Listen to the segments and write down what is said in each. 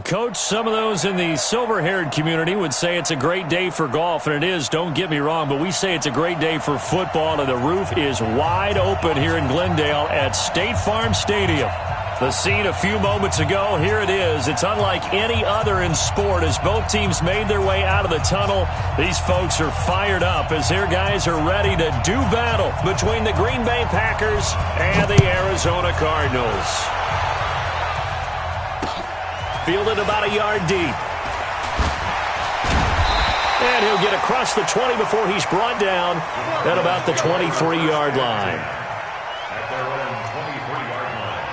Coach, some of those in the silver-haired community would say it's a great day for golf, and it is, don't get me wrong, but we say it's a great day for football, and the roof is wide open here in Glendale at State Farm Stadium. The scene a few moments ago, here it is. It's unlike any other in sport as both teams made their way out of the tunnel. These folks are fired up as their guys are ready to do battle between the Green Bay Packers and the Arizona Cardinals. Fielded about a yard deep. And he'll get across the 20 before he's brought down at about the 23-yard line. At their own 23-yard line.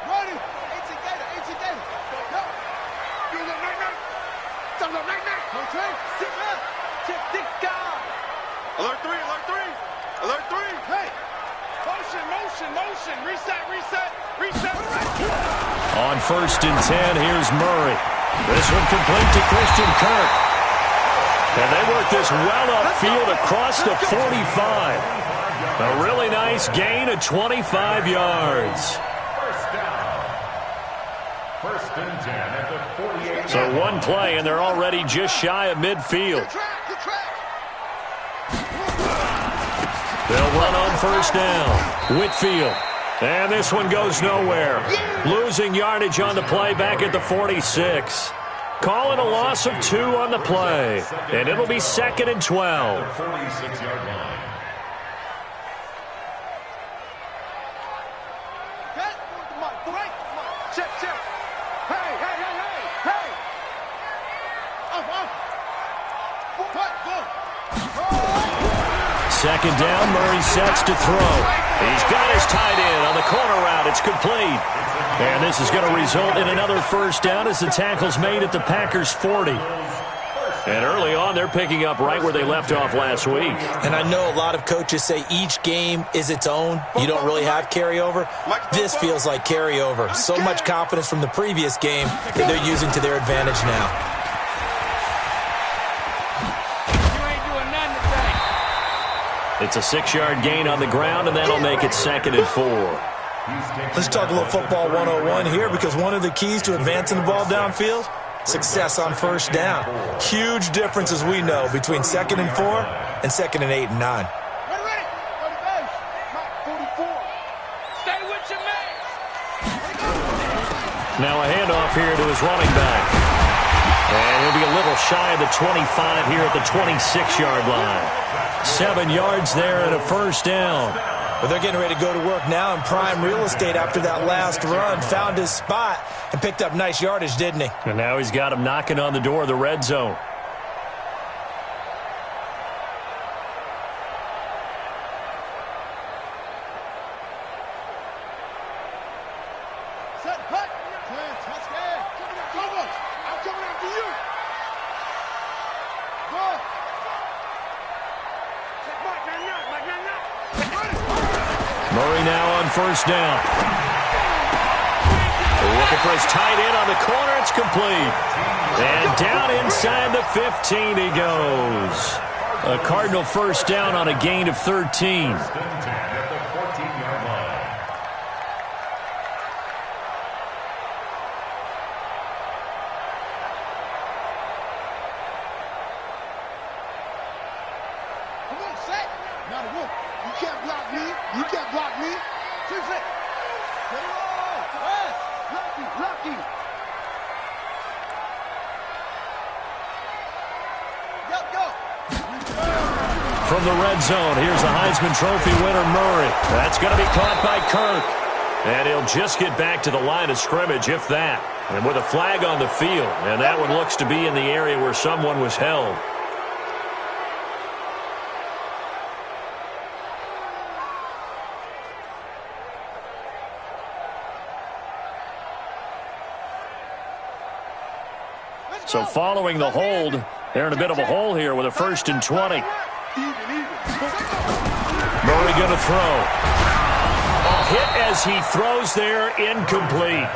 Ready? 18 Gator. Go. You look night. Don't look night. Okay. Sit up. Check this guy. Alert 3. Hey. Motion. Reset. On 1st and 10, here's Murray. This one complete to Christian Kirk. And they work this well upfield across the 45. A really nice gain of 25 yards. First and 10 at the 48. So one play, and they're already just shy of midfield. Good track. They'll run on 1st down. Whitfield. And this one goes nowhere. Losing yardage on the play back at the 46. Calling a loss of 2 on the play. And it'll be 2nd and 12. 46-yard line. Check. Hey. Second down, Murray sets to throw. He's got his tight end on the corner route. It's complete. And this is going to result in another first down as the tackle's made at the Packers' 40. And early on, they're picking up right where they left off last week. And I know a lot of coaches say each game is its own. You don't really have carryover. This feels like carryover. So much confidence from the previous game that they're using to their advantage now. It's a 6-yard gain on the ground, and that'll make it 2nd and 4. Let's talk a little football 101 here, because one of the keys to advancing the ball downfield, success on 1st down. Huge difference, as we know, between 2nd and 4 and 2nd and 8 and 9. Ready. 44. Stay with your man. Now a handoff here to his running back. And he'll be a little shy of the 25 here at the 26-yard line. 7 yards there and a first down. But they're getting ready to go to work now in prime real estate after that last run. Found his spot and picked up nice yardage, didn't he? And now he's got him knocking on the door of the red zone. Set, hut. Touchdown. I'm coming after you. Go. Murray now on 1st down. Looking for his tight end on the corner. It's complete. And down inside the 15 he goes. A Cardinal first down on a gain of 13. From the red zone, here's the Heisman Trophy winner, Murray. That's going to be caught by Kirk. And he'll just get back to the line of scrimmage, if that. And with a flag on the field. And that one looks to be in the area where someone was held. So following the hold, they're in a bit of a hole here with a 1st and 20. Murray going to throw. A hit as he throws there, incomplete.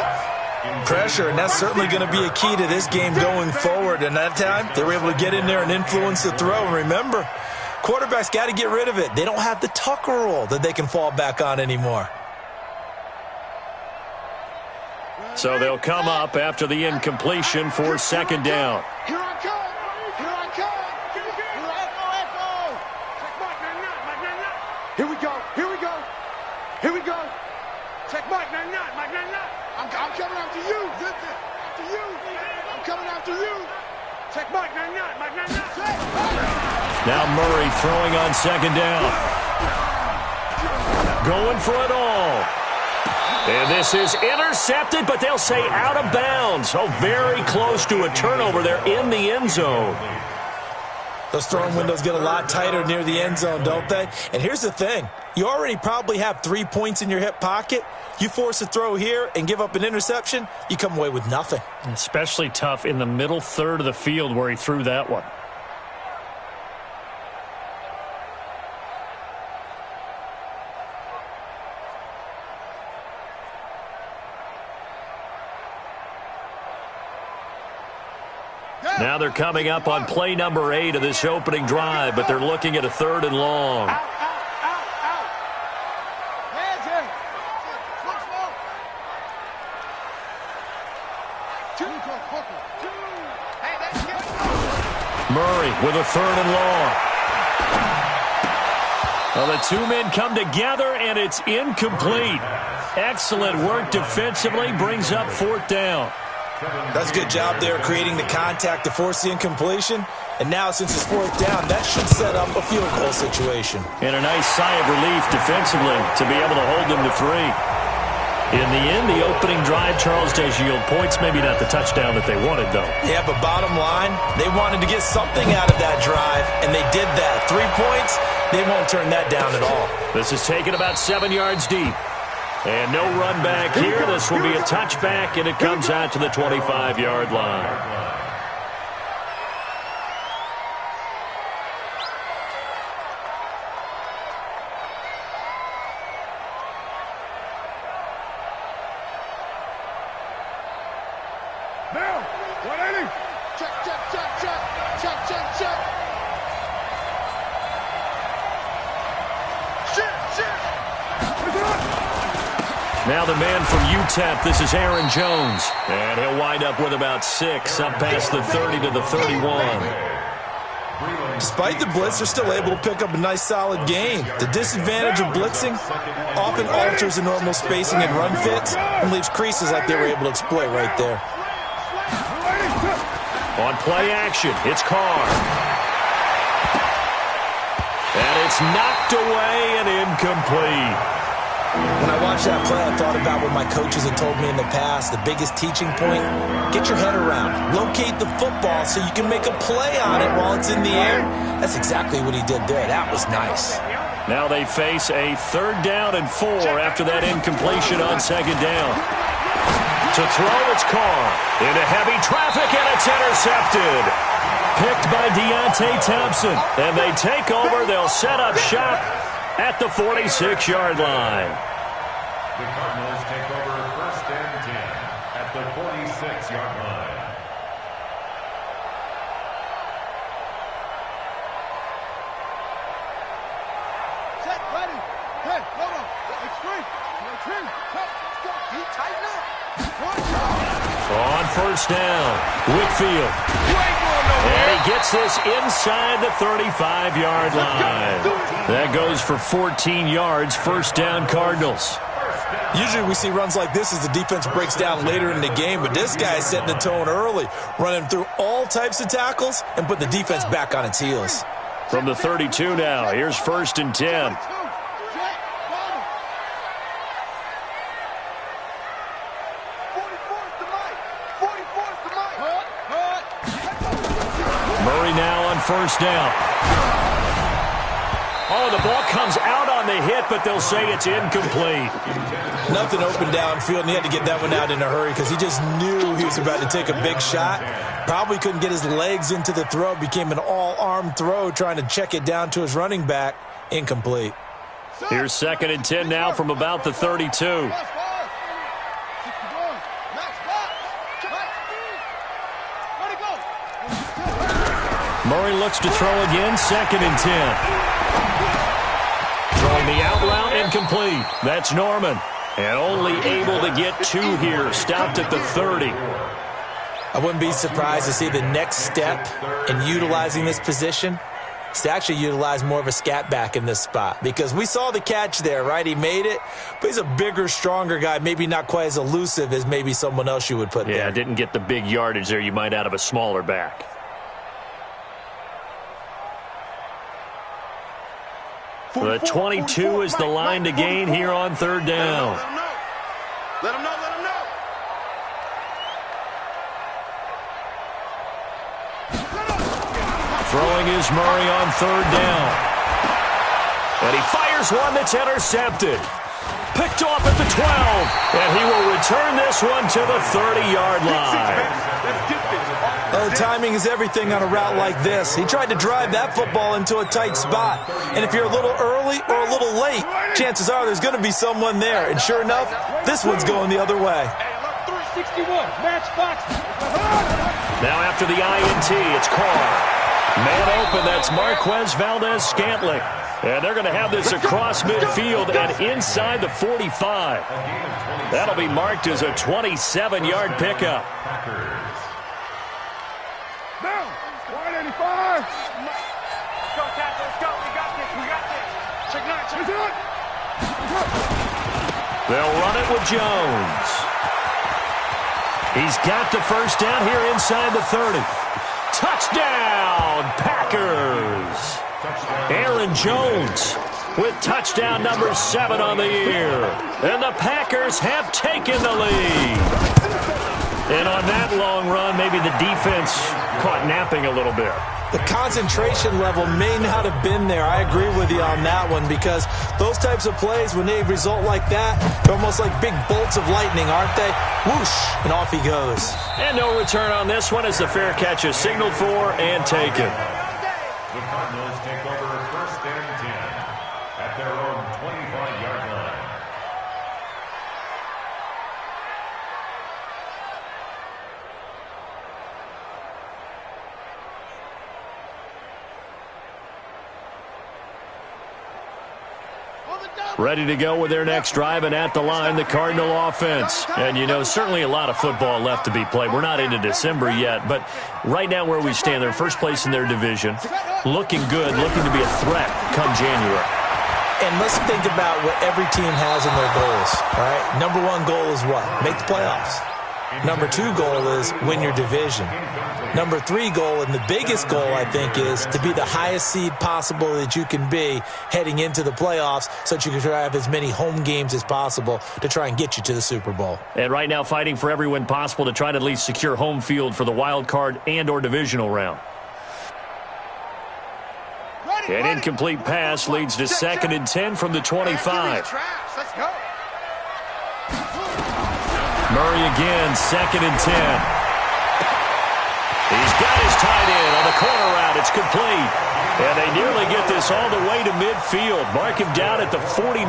Pressure, and that's certainly going to be a key to this game going forward. And that time, they were able to get in there and influence the throw. And remember, quarterbacks got to get rid of it. They don't have the Tucker rule that they can fall back on anymore. So they'll come up after the incompletion for second down. Here I come. Here I come. Echo. Here we go. Here we go. Here we go. Check Mike. I'm coming after you. After you. I'm coming after you. Check Mike. Now Murray throwing on second down. Going for it all. And this is intercepted, but they'll say out of bounds. Oh, very close to a turnover there in the end zone. Those throwing windows get a lot tighter near the end zone, don't they? And here's the thing. You already probably have 3 points in your hip pocket. You force a throw here and give up an interception, you come away with nothing. Especially tough in the middle third of the field where he threw that one. Now they're coming up on play number 8 of this opening drive, but they're looking at a 3rd and long. Murray with a 3rd and long. Well, the two men come together, and it's incomplete. Excellent work defensively, brings up 4th down. That's a good job there creating the contact to force the incompletion. And now, since it's 4th down, that should set up a field goal situation. And a nice sigh of relief defensively to be able to hold them to 3. In the end, the opening drive, Charles, does yield points. Maybe not the touchdown that they wanted, though. Yeah, but bottom line, they wanted to get something out of that drive, and they did that. 3 points, they won't turn that down at all. This is taken about 7 yards deep. And no run back here. This will be a touchback, and it comes out to the 25-yard line. Now, 180. Check. Now the man from UTEP, this is Aaron Jones. And he'll wind up with about 6, up past the 30 to the 31. Despite the blitz, they're still able to pick up a nice, solid gain. The disadvantage of blitzing often alters the normal spacing and run fits and leaves creases like they were able to exploit right there. On play action, it's Carr. And it's knocked away and incomplete. When I watched that play, I thought about what my coaches had told me in the past. The biggest teaching point, get your head around. Locate the football so you can make a play on it while it's in the air. That's exactly what he did there. That was nice. Now they face a 3rd down and 4 after that incompletion on 2nd down. To throw, it's Carr. Into heavy traffic, and it's intercepted. Picked by Deontay Thompson. And they take over. They'll set up shop at the 46-yard line. The Cardinals take over 1st and 10 at the 46-yard line. Set, ready. Hey, hold on. Extreme. Let's go. Keep tighten up. On 1st down, Whitfield. And he gets this inside the 35-yard line. That goes for 14 yards, 1st down Cardinals. Usually we see runs like this as the defense breaks down later in the game, but this guy is setting the tone early, running through all types of tackles and putting the defense back on its heels. From the 32 now, here's 1st and 10. Murray now on 1st down. Oh, the ball comes out on the hit, but they'll say it's incomplete. Nothing open downfield, and he had to get that one out in a hurry because he just knew he was about to take a big shot. Probably couldn't get his legs into the throw. Became an all-arm throw trying to check it down to his running back. Incomplete. Here's 2nd and 10 now from about the 32. Murray looks to throw again, 2nd and 10. Throwing the out route, incomplete. That's Norman. And only able to get 2 here. Stopped at the 30. I wouldn't be surprised to see the next step in utilizing this position is to actually utilize more of a scat back in this spot. Because we saw the catch there, right? He made it, but he's a bigger, stronger guy, maybe not quite as elusive as maybe someone else you would put there. Yeah, didn't get the big yardage there you might out of a smaller back. The 22 is the line to gain here on 3rd down. Let him know. Throwing is Murray on 3rd down. And he fires one that's intercepted. Picked off at the 12. And he will return this one to the 30-yard line. Oh, timing is everything on a route like this. He tried to drive that football into a tight spot. And if you're a little early or a little late, chances are there's going to be someone there. And sure enough, this one's going the other way. Now after the INT, it's Carr. Man open, that's Marquez Valdez-Scantling. And they're going to have this across midfield and inside the 45. That'll be marked as a 27-yard pickup. Down. 185. Let's go, Cat. Let's go. We got this. Check 9. They'll run it with Jones. He's got the first down here inside the 30. Touchdown, Packers. Aaron Jones with touchdown number 7 on the year. And the Packers have taken the lead. And on that long run, maybe the defense caught napping a little bit. The concentration level may not have been there. I agree with you on that one because those types of plays, when they result like that, they're almost like big bolts of lightning, aren't they? Whoosh, and off he goes. And no return on this one as the fair catch is signaled for and taken. The Cardinals take over 1st and 10 at their own 25-yard line. Ready to go with their next drive, and at the line, the Cardinal offense. And, you know, certainly a lot of football left to be played. We're not into December yet, but right now where we stand, they're first place in their division, looking good, looking to be a threat come January. And let's think about what every team has in their goals, all right? Number 1 goal is what? Make the playoffs. Number 2 goal is win your division. Number 3 goal, and the biggest goal, I think, is to be the highest seed possible that you can be heading into the playoffs so that you can try to have as many home games as possible to try and get you to the Super Bowl. And right now fighting for every win possible to try to at least secure home field for the wild card and or divisional round. An incomplete pass leads to 2nd and 10 from the 25. Let's go. Murray again, 2nd and 10. He's got his tight end on the corner route. It's complete. And they nearly get this all the way to midfield. Mark him down at the 49.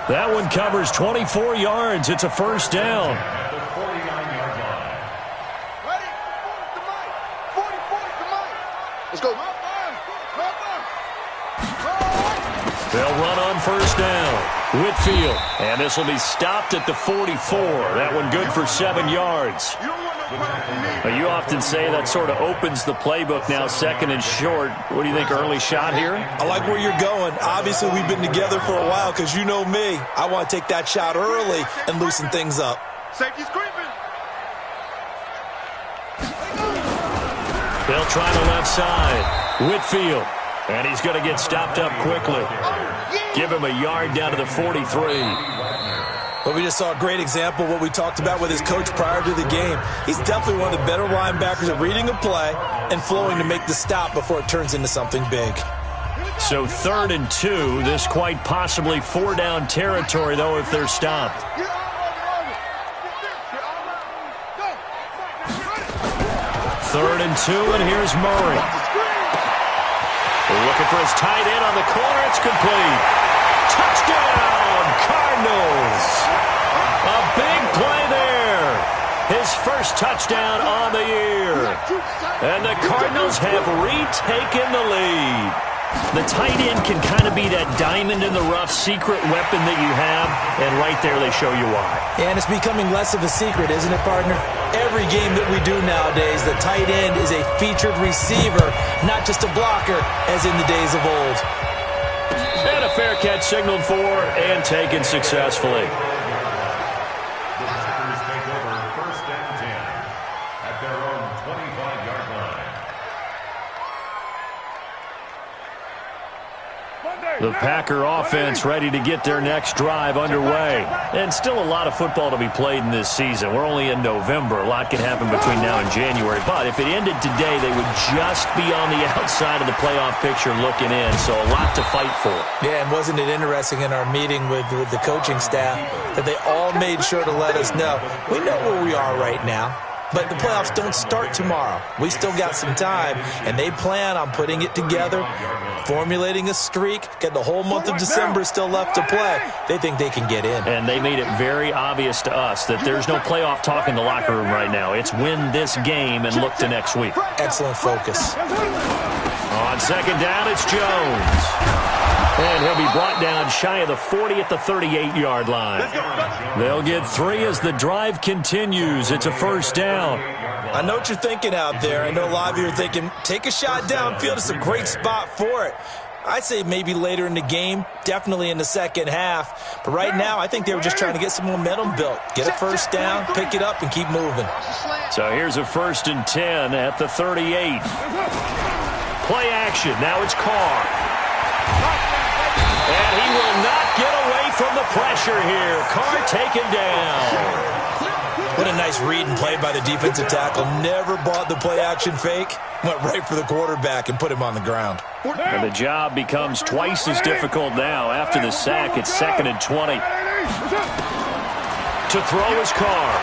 That one covers 24 yards. It's a first down. At the 49-yard line. Ready? 40 to Mike. Let's go. They'll run on first down. Whitfield. And this will be stopped at the 44. That one good for 7 yards. You often say that sort of opens the playbook now, 2nd and short. What do you think, early shot here? I like where you're going. Obviously, we've been together for a while because you know me. I want to take that shot early and loosen things up. Safety's creeping. They'll try the left side. Whitfield. And he's going to get stopped up quickly. Give him a yard down to the 43. But we just saw a great example of what we talked about with his coach prior to the game. He's definitely one of the better linebackers at reading a play and flowing to make the stop before it turns into something big. So 3rd and 2. This quite possibly 4-down territory, though, if they're stopped. 3rd and 2, and here's Murray. They're looking for his tight end on the corner. It's complete. Touchdown, Cardinals. A big play there. his first touchdown on the year. And the Cardinals have retaken the lead. The tight end can kind of be that diamond in the rough secret weapon that you have, and right there they show you why. And it's becoming less of a secret, isn't it, partner? Every game that we do nowadays, the tight end is a featured receiver, not just a blocker, as in the days of old. And a fair catch signaled for and taken successfully. The Packers take over 1st and 10 at their own 25-yard line. The Packer offense ready to get their next drive underway. And still a lot of football to be played in this season. We're only in November. A lot can happen between now and January. But if it ended today, they would just be on the outside of the playoff picture looking in. So a lot to fight for. Yeah, and wasn't it interesting in our meeting with the coaching staff that they all made sure to let us know, we know where we are right now. But the playoffs don't start tomorrow. We still got some time, and they plan on putting it together, formulating a streak, getting the whole month of December still left to play. They think they can get in. And they made it very obvious to us that there's no playoff talk in the locker room right now. It's win this game and look to next week. Excellent focus. On second down, it's Jones. And he'll be brought down shy of the 40 at the 38-yard line. They'll get 3 as the drive continues. It's a first down. I know what you're thinking out there. I know a lot of you are thinking, take a shot downfield. It's a great spot for it. I'd say maybe later in the game, definitely in the second half. But right now, I think they were just trying to get some momentum built. Get a first down, pick it up, and keep moving. So here's a 1st and 10 at the 38. Play action. Now it's Carr. And he will not get away from the pressure here. Carr taken down. What a nice read and play by the defensive tackle. Never bought the play-action fake. Went right for the quarterback and put him on the ground. And the job becomes twice as difficult now. After the sack, it's 2nd and 20. To throw is Carr.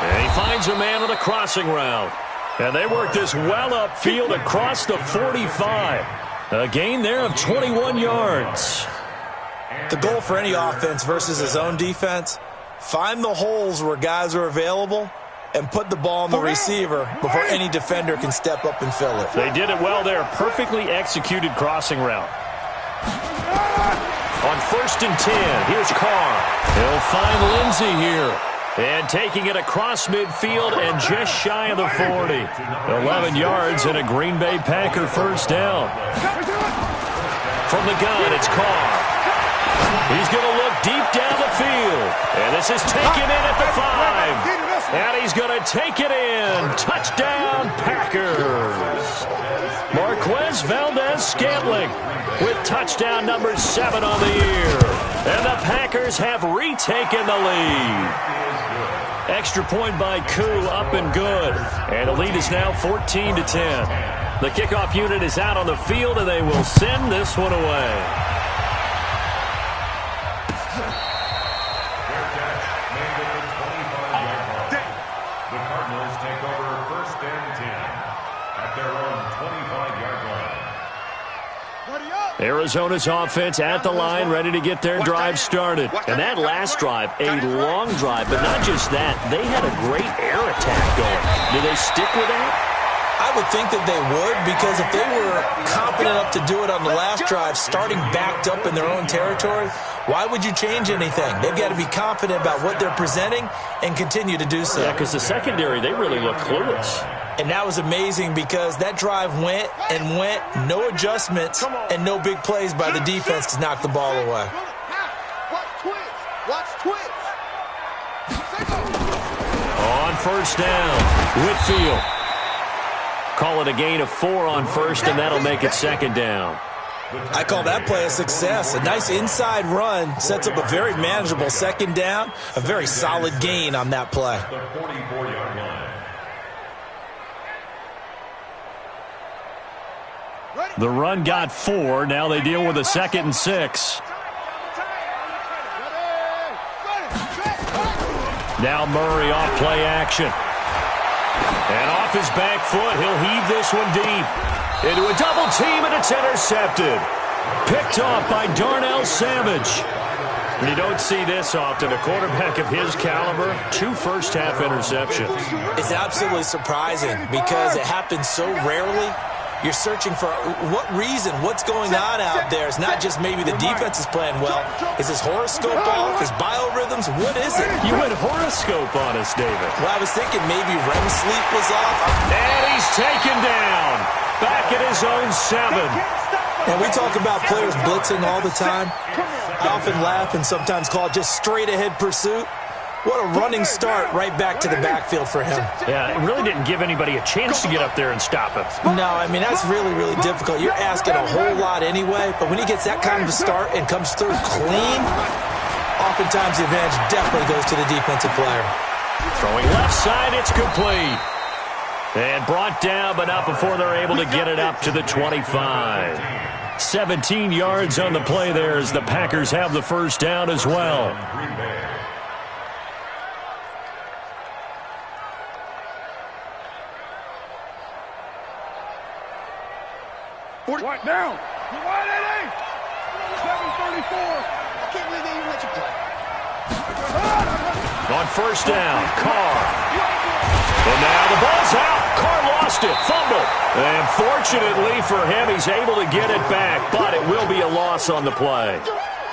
And he finds a man on the crossing route. And they work this well upfield across the 45. A gain there of 21 yards. The goal for any offense versus his own defense, find the holes where guys are available and put the ball on the receiver before any defender can step up and fill it. They did it well there. Perfectly executed crossing route. On 1st and 10, here's Carr. He'll find Lindsey here. And taking it across midfield and just shy of the 40. 11 yards and a Green Bay Packer first down. From the gun, it's Carr. He's going to look deep down the field. And this is taken in at the 5. And he's going to take it in. Touchdown, Packers. Marquez Valdez-Scantling with touchdown number 7 on the year. And the Packers have retaken the lead. Extra point by Koo, up and good. And the lead is now 14-10. The kickoff unit is out on the field, and they will send this one away. Fair catch made at the 25-yard line. The Cardinals take over 1st and 10 at their own 25-yard line. Arizona's offense at the line, ready to get their drive started. And that last drive, a long drive, but not just that. They had a great air attack going. Do they stick with that? I would think that they would, because if they were confident enough to do it on the last drive, starting backed up in their own territory, why would you change anything? They've got to be confident about what they're presenting and continue to do so. Yeah, because the secondary, they really look clueless. And that was amazing because that drive went and went, no adjustments, and no big plays by the defense to knock the ball away. On first down, Whitfield. Call it a gain of 4 on first, and that'll make it 2nd down. I call that play a success. A nice inside run sets up a very manageable 2nd down. A very solid gain on that play. The 44-yard line. The run got 4. Now they deal with a 2nd and 6. Now Murray off play action. And off his back foot, he'll heave this one deep. Into a double team, and it's intercepted. Picked off by Darnell Savage. And you don't see this often. A quarterback of his caliber, 2 first-half interceptions. It's absolutely surprising because it happens so rarely. You're searching for what reason, what's going on out there. It's not just maybe the defense is playing well. Is his horoscope off? His biorhythms? What is it? You went horoscope on us, David. Well, I was thinking maybe REM sleep was off. And he's taken down. Back at his own 7. And we talk about players blitzing all the time. I often laugh and sometimes call it just straight-ahead pursuit. What a running start right back to the backfield for him. Yeah, it really didn't give anybody a chance to get up there and stop him. No, I mean, that's really, really difficult. You're asking a whole lot anyway, but when he gets that kind of a start and comes through clean, oftentimes the advantage definitely goes to the defensive player. Throwing left side, it's complete. And brought down, but not before they're able to get it up to the 25. 17 yards on the play there as the Packers have the first down as well. What down? 734. I can't believe they even let you play. On first down, Carr. And now the ball's out. Carr lost it. Fumble. And fortunately for him, he's able to get it back, but it will be a loss on the play.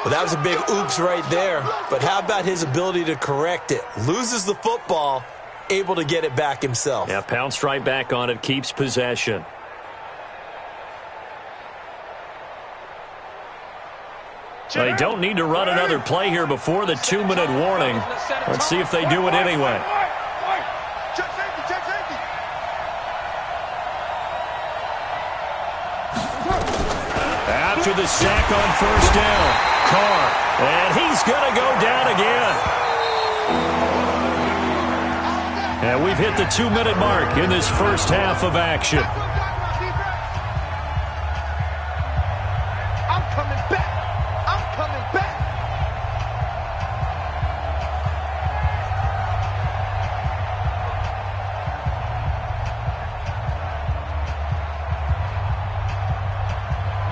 Well, that was a big oops right there. But how about his ability to correct it? Loses the football, able to get it back himself. Yeah, pounced right back on it, keeps possession. They don't need to run another play here before the 2-minute warning. Let's see if they do it anyway. After the sack on first down, Carr, and he's going to go down again. And we've hit the 2-minute mark in this first half of action. I'm coming back. I'm coming back.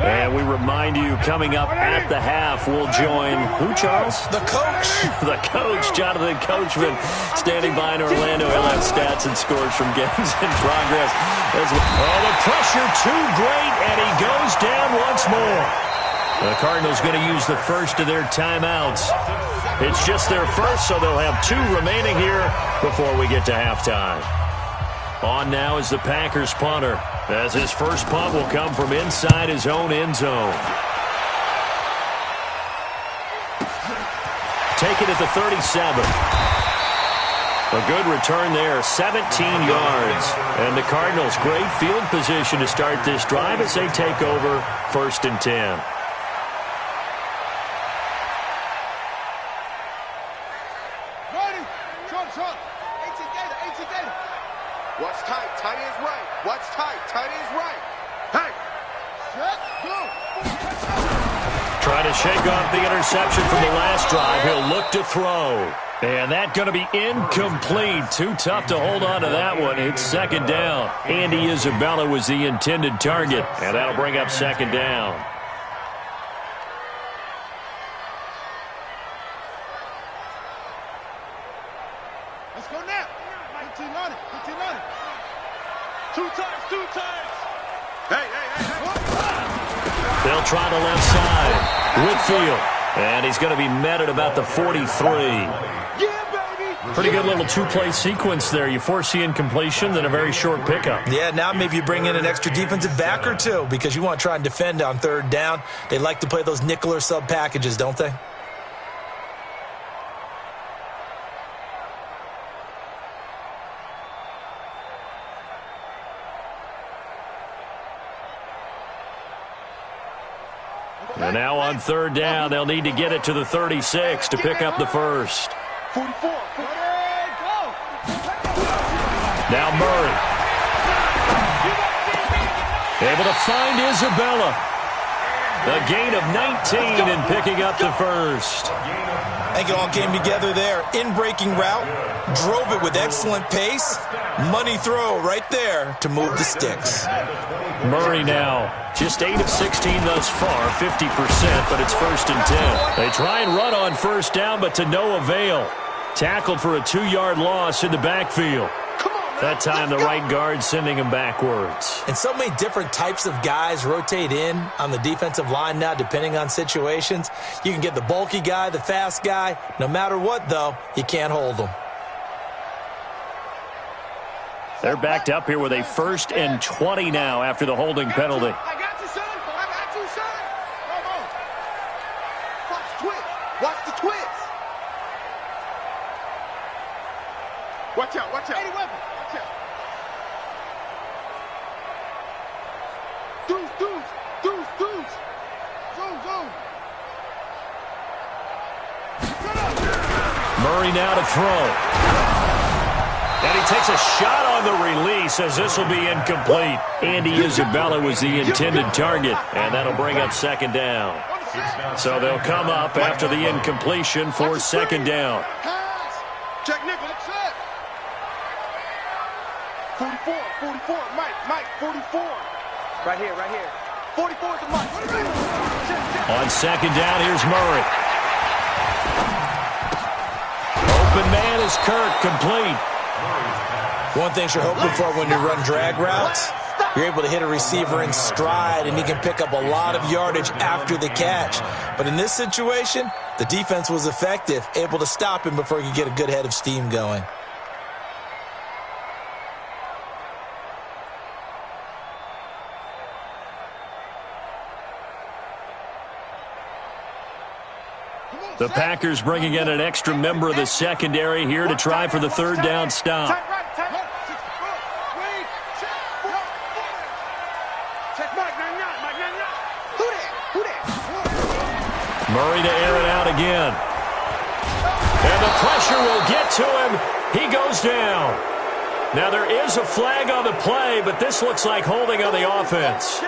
And we remind you, coming up at the half, we'll join who, Charles? The coach. The coach, Jonathan Coachman, standing by in Orlando. He'll have stats and scores from games in progress. Oh, the pressure too great, and he goes down once more. The Cardinals going to use the first of their timeouts. It's just their first, so they'll have 2 remaining here before we get to halftime. On now is the Packers punter, as his first punt will come from inside his own end zone. Taken at the 37. A good return there, 17 yards. And the Cardinals, great field position to start this drive as they take over 1st and 10. Ready? Trump's up. 18 Gator, 18 Gator. What's tight? Tight is right. What's tight? Tight is right. Hey. Set. Go. Trying to shake off the interception from the last drive. He'll look to throw. And that's going to be incomplete. Too tough to hold on to that one. It's 2nd down. Andy Isabella was the intended target. And that'll bring up 2nd down. Let's go now. 15 on it. 15 on it. 2 times. 2 times. Hey. They'll try the left side. Whitfield. And he's going to be met at about the 43. Yeah, baby. Pretty good little 2-play sequence there. You force the incompletion, then a very short pickup. Yeah, now maybe you bring in an extra defensive back or 2 because you want to try and defend on 3rd down. They like to play those nickel or sub packages, don't they? And now on 3rd down, they'll need to get it to the 36 to pick up the first. 44. Now Murray. Able to find Isabella. A gain of 19 and picking up the first. I think it all came together there. In-breaking route, drove it with excellent pace, Money throw right there to move the sticks. Murray now, just 8 of 16 thus far, 50%, but it's 1st and 10. They try and run on first down, but to no avail. Tackled for a 2-yard loss in the backfield. That time the right guard sending him backwards. And so many different types of guys rotate in on the defensive line now depending on situations. You can get the bulky guy, the fast guy. No matter what, though, you can't hold them. They're backed up here with a 1st and 20 now after the holding penalty. I got you, son. I got you, son. Come on. Watch the twist. Watch the twist. Watch out, watch out. 80 weapon. Watch out. Deuce, deuce, deuce, deuce. Zoom, zoom. Murray now to throw. And he takes a shot on the release as this will be incomplete. Andy Isabella was the intended target, and that'll bring up 2nd down. So they'll come up after the incompletion for 2nd down. Check nickel. 44, 44, Mike, 44. Right here. 44 is the Mike. On 2nd down, here's Murray. Open man is Kirk, complete. One thing you're hoping for when you run drag routes, you're able to hit a receiver in stride, and he can pick up a lot of yardage after the catch. But in this situation, the defense was effective, able to stop him before he could get a good head of steam going. The Packers bringing in an extra member of the secondary here to try for the 3rd down stop. Murray to air it out again. And the pressure will get to him. He goes down. Now there is a flag on the play, but this looks like holding on the offense.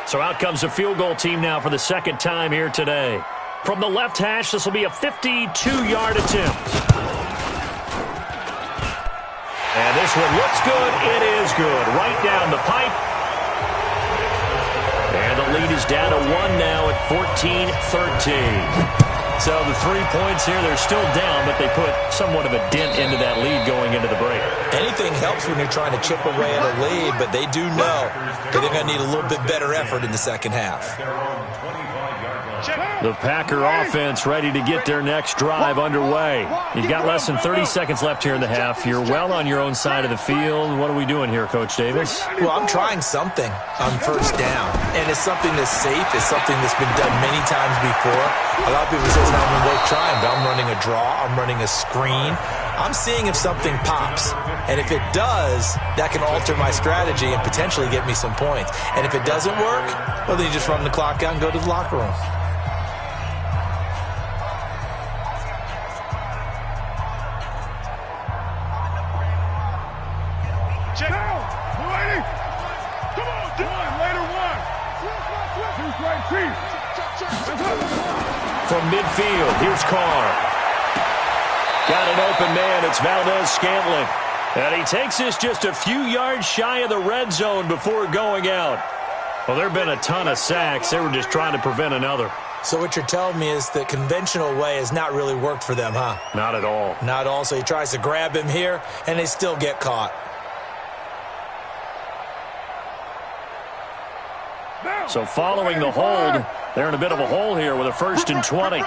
So out comes the field goal team now for the 2nd time here today. From the left hash, this will be a 52-yard attempt. And this one looks good. It is good. Right down the pipe. And the lead is down to 1 now at 14-13. So the 3 points here, they're still down, but they put somewhat of a dent into that lead going into the break. Anything helps when you're trying to chip away at a lead, but they do know that they're going to need a little bit better effort in the 2nd half. The Packer offense ready to get their next drive underway. You've got less than 30 seconds left here in the half. You're well on your own side of the field. What are we doing here, Coach Davis? Well, I'm trying something on 1st down, and it's something that's safe. It's something that's been done many times before. A lot of people say it's not even worth trying, but I'm running a draw. I'm running a screen. I'm seeing if something pops, and if it does, that can alter my strategy and potentially get me some points. And if it doesn't work, well, then you just run the clock out and go to the locker room. From midfield, here's Carr. Got an open man. It's Valdez-Scantling. And he takes this just a few yards shy of the red zone before going out. Well, there have been a ton of sacks. They were just trying to prevent another. So what you're telling me is the conventional way has not really worked for them, huh? Not at all. Not at all. So he tries to grab him here, and they still get caught. So following the hold, they're in a bit of a hole here with a 1st and 20.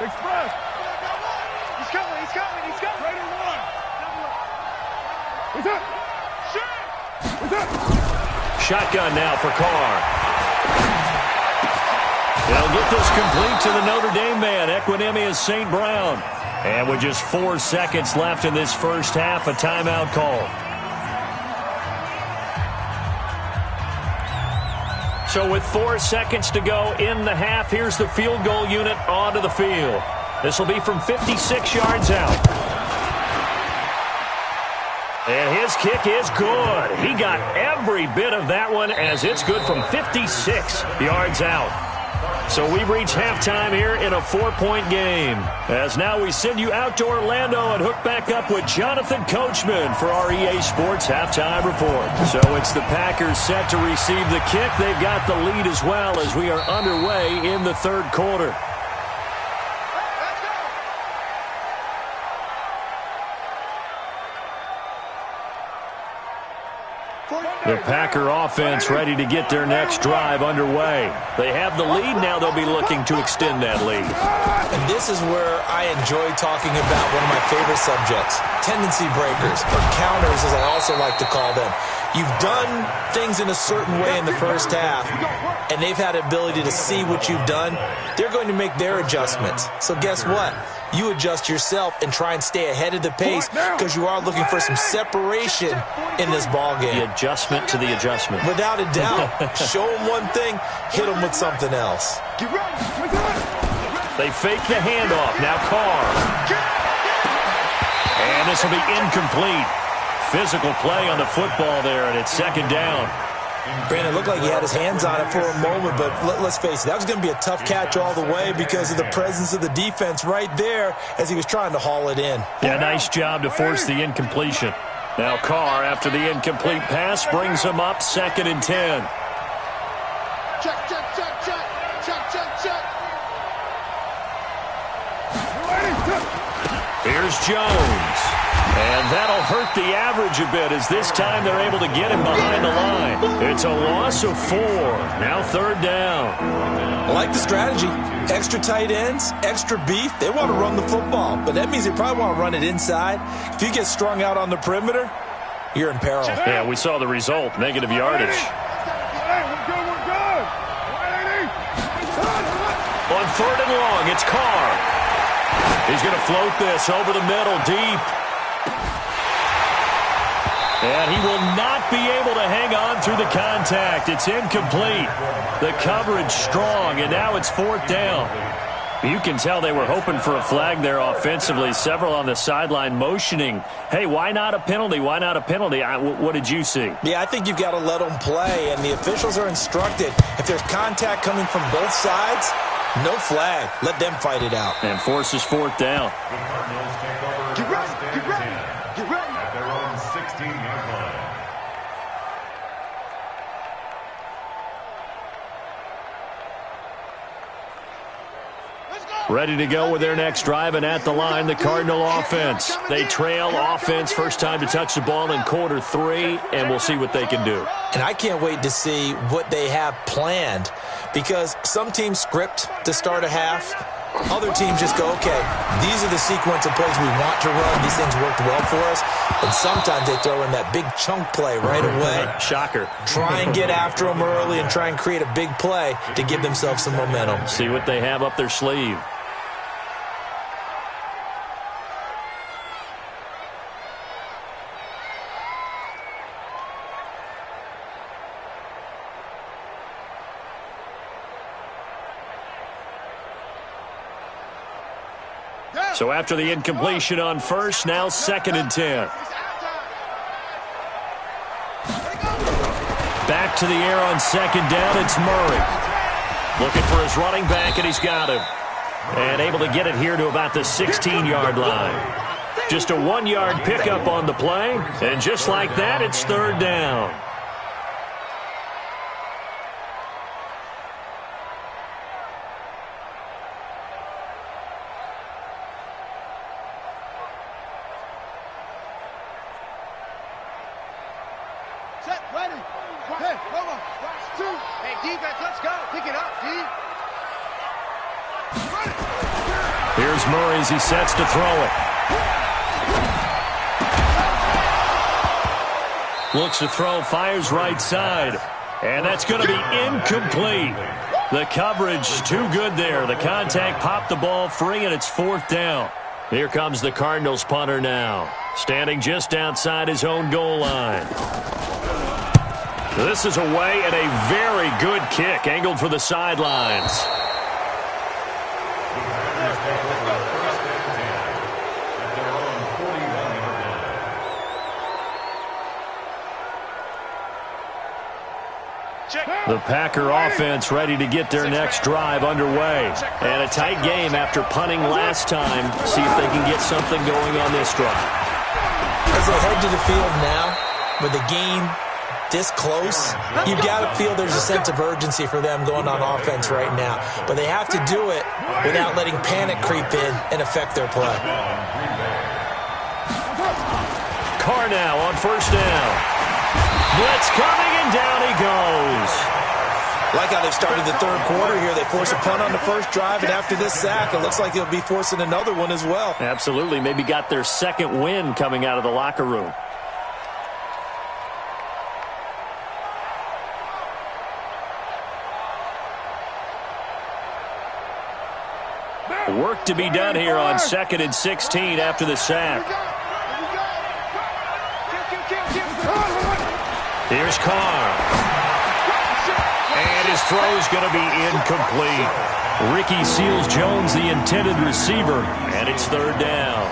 Express. He's coming. Right in one. What's up? Shotgun now for Carr. They'll get this complete to the Notre Dame man, Equinemius St. Brown. And with just 4 seconds left in this 1st half, a timeout call. So with 4 seconds to go in the half, here's the field goal unit onto the field. This will be from 56 yards out. And his kick is good. He got every bit of that one as it's good from 56 yards out. So we've reached halftime here in a 4-point game. As now we send you out to Orlando and hook back up with Jonathan Coachman for our EA Sports Halftime Report. So it's the Packers set to receive the kick. They've got the lead as well as we are underway in the third quarter. The Packer offense ready to get their next drive underway. They have the lead. Now they'll be looking to extend that lead. And this is where I enjoy talking about one of my favorite subjects, tendency breakers, or counters as I also like to call them. You've done things in a certain way in the first half, and they've had the ability to see what you've done. They're going to make their adjustments. So guess what? You adjust yourself and try and stay ahead of the pace because you are looking for some separation in this ball game. The adjustment to the adjustment. Without a doubt. Show them one thing, hit them with something else. They fake the handoff. Now Carr. And this will be incomplete. Physical play on the football there, and it's second down. Brandon, it looked like he had his hands on it for a moment, but let's face it, that was going to be a tough catch all the way because of the presence of the defense right there as he was trying to haul it in. Yeah, nice job to force the incompletion. Now Carr, after the incomplete pass, brings him up 2nd and 10. Check, check, check, check. Check, check, check. Here's Jones. And that'll hurt the average a bit as this time they're able to get him behind the line. It's a loss of 4. Now 3rd down. I like the strategy. Extra tight ends, extra beef. They want to run the football, but that means they probably want to run it inside. If you get strung out on the perimeter, you're in peril. Yeah, we saw the result. Negative yardage. On 3rd and long, it's Carr. He's going to float this over the middle deep. And he will not be able to hang on through the contact. It's incomplete. The coverage strong, and now it's 4th down. You can tell they were hoping for a flag there offensively. Several on the sideline motioning, hey, why not a penalty? Why not a penalty? What did you see? Yeah, I think you've got to let them play, and the officials are instructed. If there's contact coming from both sides, no flag. Let them fight it out. And forces 4th down. The Cardinals take over Get ready, first and get ready, 10 get ready. at their own 16-yard line. Ready to go with their next drive, and at the line, the Cardinal offense. They trail offense, first time to touch the ball in quarter 3, and we'll see what they can do. And I can't wait to see what they have planned because some teams script to start a half. Other teams just go, okay, these are the sequence of plays we want to run. These things worked well for us. And sometimes they throw in that big chunk play right away. Shocker. Try and get after them early and try and create a big play to give themselves some momentum. See what they have up their sleeve. So after the incompletion on first, now 2nd and 10. Back to the air on 2nd down, it's Murray. Looking for his running back, and he's got him. And able to get it here to about the 16-yard line. Just a 1-yard pickup on the play, and just like that, it's 3rd down. Set, ready. Hey, hold on. 2. Hey, defense, let's go. Pick it up, D. Here's Murray as he sets to throw it. Looks to throw, fires right side. And that's going to be incomplete. The coverage too good there. The contact popped the ball free, and it's 4th down. Here comes the Cardinals punter now, standing just outside his own goal line. This is away, and a very good kick, angled for the sidelines. The Packer offense ready to get their next drive underway. And a tight game after punting last time. See if they can get something going on this drive. As they head to the field now, with the game this close, you've got to feel there's a sense of urgency for them going on offense right now. But they have to do it without letting panic creep in and affect their play. Carr now on first down. Blitz coming, and down he goes. Like how they've started the third quarter here. They force a punt on the first drive, and after this sack, it looks like they'll be forcing another one as well. Absolutely. Maybe got their second win coming out of the locker room. Work to be done here on 2nd and 16 after the sack. Here's Carr. And his throw's going to be incomplete. Ricky Seals-Jones, the intended receiver, and it's third down.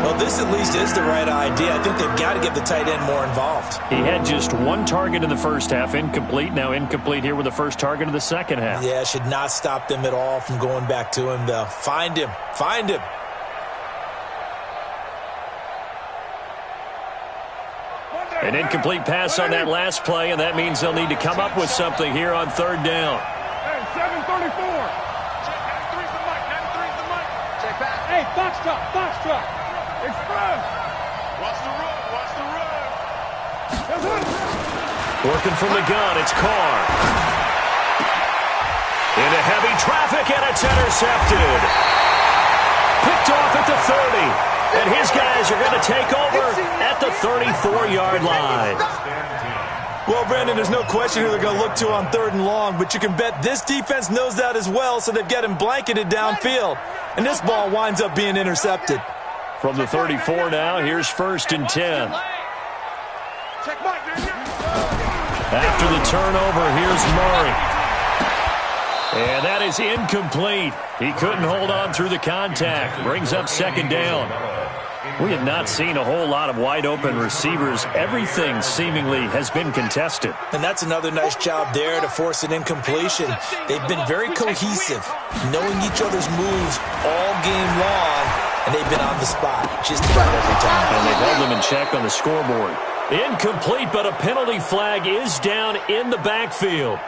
Well, this at least is the right idea. I think they've got to get the tight end more involved. He had just one target in the first half, incomplete. Now incomplete here with the first target of the second half. Yeah, should not stop them at all from going back to him, though. Find him. Find him. An incomplete pass on that last play, and that means they'll need to come up with something here on third down. Hey, 734. Check 93's the mic. 93's the mic. Check back. Hey, Foxtrot. Foxtrot. Express. Watch the run. Watch the run. Working from the gun, it's Carr. Into heavy traffic, and it's intercepted. Picked off at the 30. And his guys are going to take over at the 34-yard line. Well, Brandon, there's no question who they're going to look to on third and long, but you can bet this defense knows that as well, so they've got him blanketed downfield. And this ball winds up being intercepted. From the 34 now, here's 1st and 10. After the turnover, here's Murray. And that is incomplete. He couldn't hold on through the contact. Brings up 2nd down. We have not seen a whole lot of wide-open receivers. Everything seemingly has been contested. And that's another nice job there to force an incompletion. They've been very cohesive, knowing each other's moves all game long, and they've been on the spot just about every time. And they've held them in check on the scoreboard. Incomplete, but a penalty flag is down in the backfield.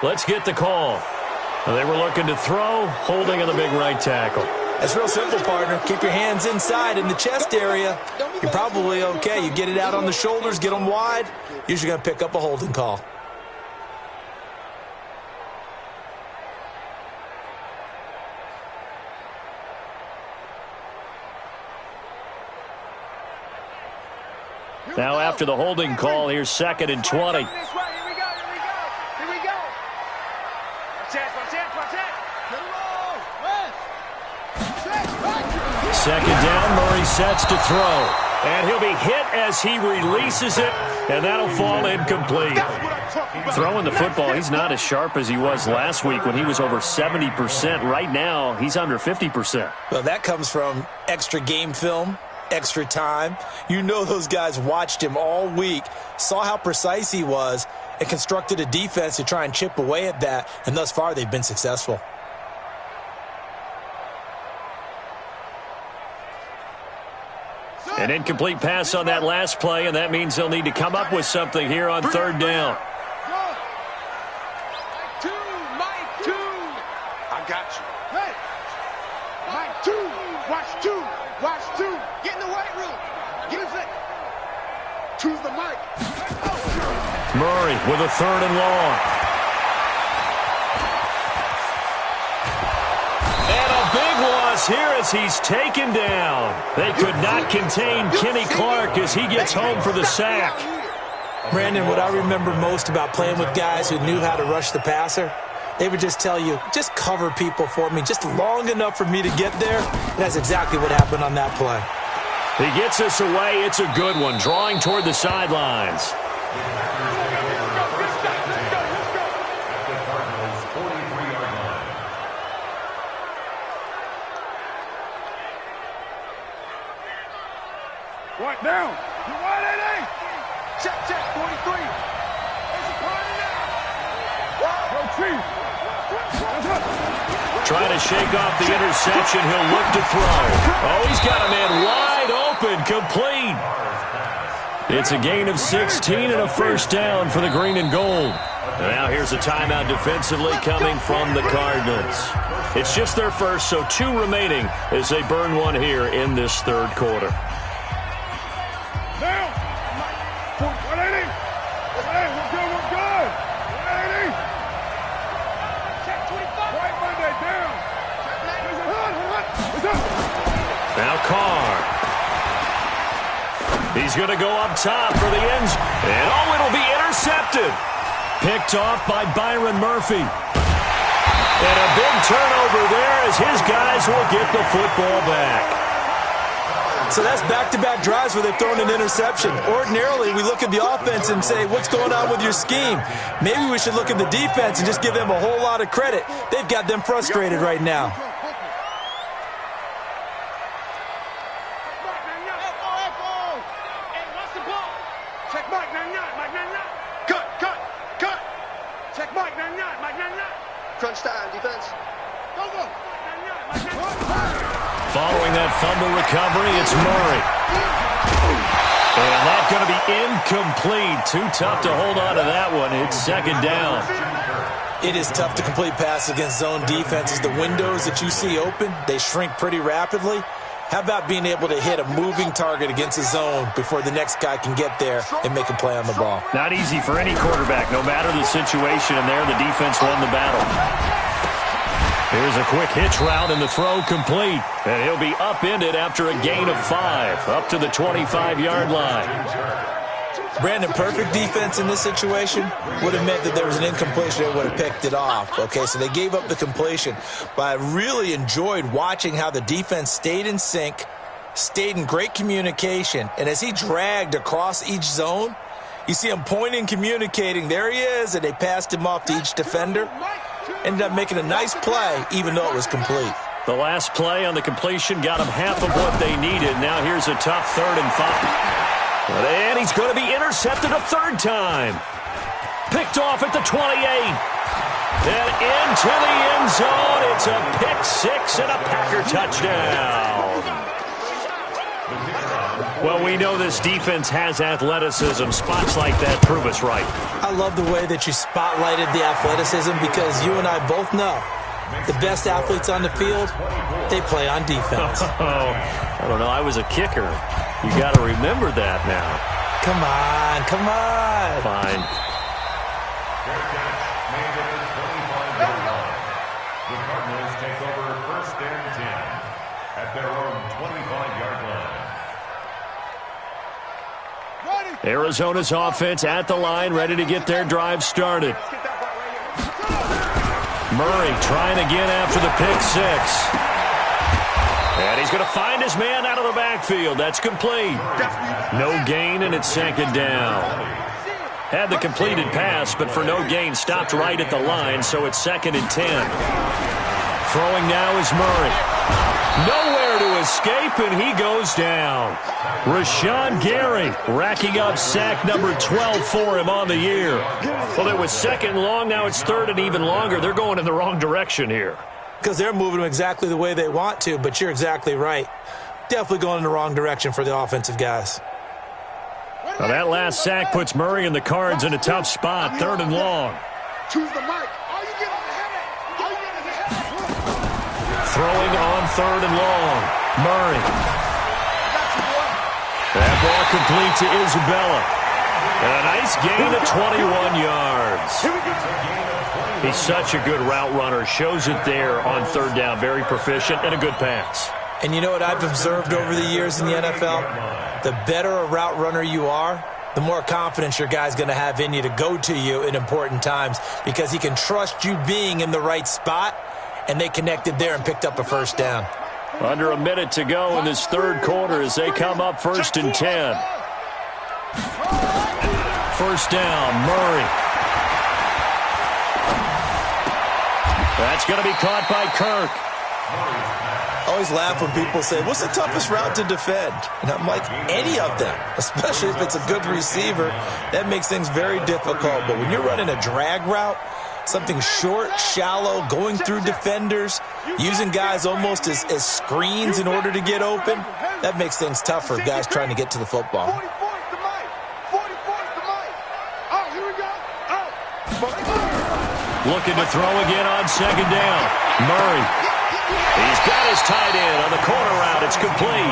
Let's get the call. They were looking to throw, holding on the big right tackle. It's real simple, partner. Keep your hands inside in the chest area. You're probably okay. You get it out on the shoulders, get them wide. Usually going to pick up a holding call. Now after the holding call, here's 2nd and 20. Second down, Murray sets to throw. And he'll be hit as he releases it, and that'll fall incomplete. Throwing the football, he's not as sharp as he was last week when he was over 70%. Right now, he's under 50%. Well, that comes from extra game film, extra time. You know those guys watched him all week, saw how precise he was, and constructed a defense to try and chip away at that, and thus far they've been successful. An incomplete pass on that last play, and that means they'll need to come up with something here on third down. Mike 2. I got you. Hey. Mike 2. Watch 2. Watch 2. Get in the weight room. Get it. Choose the mic. Murray with a 3rd and long. Here as he's taken down. They could not contain Kenny Clark as he gets home for the sack. Brandon, what I remember most about playing with guys who knew how to rush the passer, they would just tell you, just cover people for me, just long enough for me to get there. And that's exactly what happened on that play. He gets us away. It's a good one, drawing toward the sidelines. What down? You want it, eh? Check, 43. It's a party now. Trying to shake off the interception. He'll look to throw. Oh, he's got a man wide open, complete. It's a gain of 16 and a first down for the green and gold. Now here's a timeout defensively coming from the Cardinals. It's just their first, so 2 remaining as they burn one here in this third quarter. Now, 180. Hey, we're good. 180. Check 25. Right Monday down. Now Carr. He's going to go up top for the end. And oh, it'll be intercepted. Picked off by Byron Murphy. And a big turnover there as his guys will get the football back. So that's back-to-back drives where they've thrown an interception. Ordinarily, we look at the offense and say, what's going on with your scheme? Maybe we should look at the defense and just give them a whole lot of credit. They've got them frustrated right now. Following that fumble recovery, it's Murray. And that's going to be incomplete. Too tough to hold on to that one. It's second down. It is tough to complete passes against zone defenses. The windows that you see open, they shrink pretty rapidly. How about being able to hit a moving target against a zone before the next guy can get there and make a play on the ball? Not easy for any quarterback, no matter the situation, and there the defense won the battle. Here's a quick hitch route and the throw complete. And he'll be upended after a gain of 5, up to the 25-yard line. Brandon, perfect defense in this situation would have meant that there was an incompletion that would have picked it off. Okay, so they gave up the completion. But I really enjoyed watching how the defense stayed in sync, stayed in great communication, and as he dragged across each zone, you see him pointing, communicating. There he is, and they passed him off to each defender. Ended up making a nice play, even though it was complete. The last play on the completion got them half of what they needed. Now here's a tough 3rd and 5. And he's going to be intercepted a 3rd time. Picked off at the 28. And into the end zone. It's a pick 6 and a Packer touchdown. Well, we know this defense has athleticism. Spots like that prove us right. I love the way that you spotlighted the athleticism because you and I both know the best athletes on the field, they play on defense. Oh, I don't know. I was a kicker. You got to remember that now. Come on, come on. Fine. The Cardinals take over 1st and 10 at their own 25-yard line. Arizona's offense at the line, ready to get their drive started. Murray trying again after the pick 6. And he's going to find his man out of the backfield. That's complete. No gain, and it's 2nd down. Had the completed pass, but for no gain, stopped right at the line, so it's 2nd and 10. Throwing now is Murray. Nowhere to escape, and he goes down. Rashawn Gary racking up sack number 12 for him on the year. Well, it was 2nd long. Now it's 3rd and even longer. They're going in the wrong direction here. Because they're moving them exactly the way they want to, but you're exactly right. Definitely going in the wrong direction for the offensive guys. Now that last sack puts Murray and the Cards in a tough spot. 3rd and long. Choose the mic. Throwing on 3rd and long. Murray. That ball complete to Isabella. And a nice gain of 21 yards. He's such a good route runner. Shows it there on 3rd down. Very proficient and a good pass. And you know what I've observed over the years in the NFL? The better a route runner you are, the more confidence your guy's going to have in you to go to you in important times because he can trust you being in the right spot, and they connected there and picked up a 1st down. Under a minute to go in this 3rd quarter as they come up 1st and 10. 1st down, Murray. That's going to be caught by Kirk. I always laugh when people say, what's the toughest route to defend? And I'm like, any of them, especially if it's a good receiver. That makes things very difficult. But when you're running a drag route, Something short, shallow, going through defenders, using guys almost as screens in order to get open. That makes things tough for guys trying to get to the football. 44's the mic. 44's the mic. Oh, here we go. Oh. Looking to throw again on second down. Murray. He's got his tight end on the corner route. It's complete.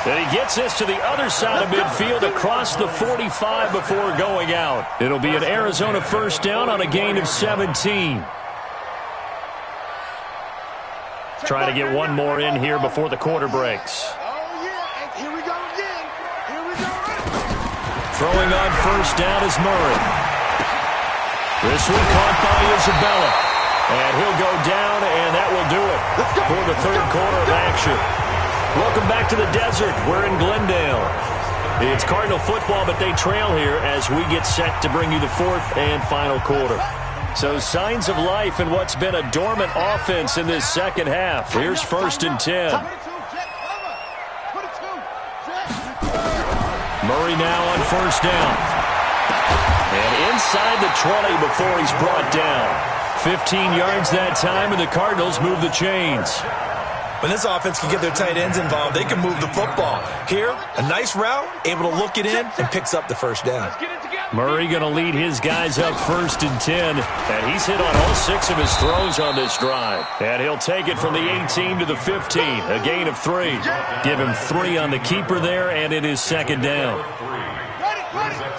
And he gets this to the other side of midfield across the 45 before going out. It'll be an Arizona first down on a gain of 17. Trying to get one more in here before the quarter breaks. Oh, yeah. And here we go again. Here we go. Throwing on first down is Murray. This one caught by Isabella. And he'll go down, and that will do it for the third quarter of action. Welcome back to the desert. We're in Glendale. It's Cardinal football, but they trail here as we get set to bring you the fourth and final quarter. So signs of life in what's been a dormant offense in this second half. Here's 1st and 10. Murray now on first down. And inside the 20 before he's brought down. 15 yards that time, and the Cardinals move the chains. When this offense can get their tight ends involved, they can move the football. Here, a nice route, able to look it in, and picks up the first down. Murray going to lead his guys up 1st and 10, and he's hit on all 6 of his throws on this drive. And he'll take it from the 18 to the 15, a gain of 3. Give him 3 on the keeper there, and it is second down.